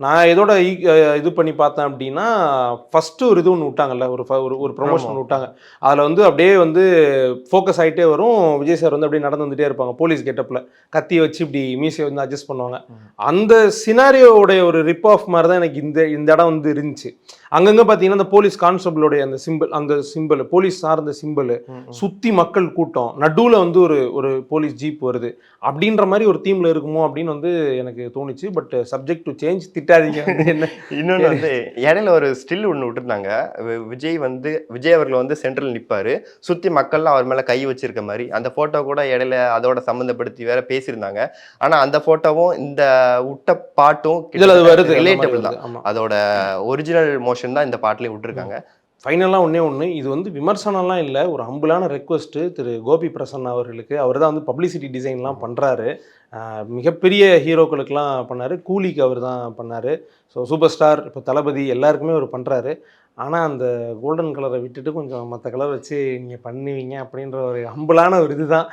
நான் இதோட இது பண்ணி பார்த்தேன் அப்படின்னா, ஃபர்ஸ்ட்டு ஒரு இது ஒண்ணு விட்டாங்கல்ல. ஒரு ப்ரமோஷன் ஆமா. ஒண்ணு விட்டாங்க. அதில வந்து அப்படியே வந்து ஃபோக்கஸ் ஆயிட்டே வரும். விஜய் சார் வந்து அப்படியே நடந்து வந்துட்டே இருப்பாங்க. போலீஸ் கெட்டப்ல. கத்திய வச்சு இப்படி மீசைய வந்து அட்ஜஸ்ட் பண்ணுவாங்க. ம். அந்த சினாரியோவுடைய ஒரு ரிப் ஆஃப் மாரி தான் எனக்கு இந்த இந்த இடம் வந்து இருந்துச்சு. அங்கங்க பார்த்தீங்கன்னா, அந்த போலீஸ் கான்ஸ்டபிளுடைய அந்த சிம்பல் போலீஸ் சார்ந்த சிம்பலு, ம், ம். சுத்தி மக்கள் கூட்டம், நடுவுல வந்து ஒரு ஒரு போலீஸ் ஜீப் வருது. அப்படின்ற மாரி ஒரு தீம்ல இருக்குமோ அப்படின்னு வந்து எனக்கு தோணுச்சு. பட் சப்ஜெக்ட் டூ சேஞ்ச் திட்டாதீங்க வந்து என்ன இன்னொன்னு வந்து இடையில ஒரு ஸ்டில் ஒண்ணு விட்டுருந்தாங்க. விஜய் அவர்கள் வந்து சென்டர்ல நிப்பாரு. சுத்தி மக்கள்லாம் அவர் மேல கை வச்சிருக்க மாரி. அந்த ஃபோட்டோ கூட இடையில அதோட சம்மந்தப்படுத்தி வேற பேசியிருந்தாங்க. ஆனா அந்த ஃபோட்டோவும் இந்த உட்ட பாட்டும் இதுல அது கிட்டத்தட்ட வருது. அந்த மாரி ரிலேட்டபிள் வருது. தான். ஆமா. அதோட ஒரிஜினல் மோஷன் தான் இந்த பாட்டுலயும் ம். விட்டுருக்காங்க. ஃபைனலா ஒண்ணே ஒண்ணு. இது வந்து விமர்சனம்லாம் இல்ல. ஒரு ஹம்பிளான ரெக்வெஸ்ட் திரு கோபி பிரசன்னா அவர்களுக்கு. அவர் தான் வந்து பப்ளிசிட்டி டிசைன்லாம் ம். பண்றாரு. மிகப்பெரிய ஹீரோக்களுக்கெல்லாம் பண்ணாரு. கூலிக்கு அவர் தான் பண்ணாரு. ஸோ சூப்பர் ஸ்டார், இப்போ தளபதி எல்லாருக்குமே அவர் பண்றாரு. ஆனா, அந்த கோல்டன் கலர விட்டுட்டு கொஞ்சம் மத்த கலர் வச்சு நீங்க பண்ணுவீங்க அப்படின்ற ஒரு ஹம்பிளான ஒரு இதுதான்.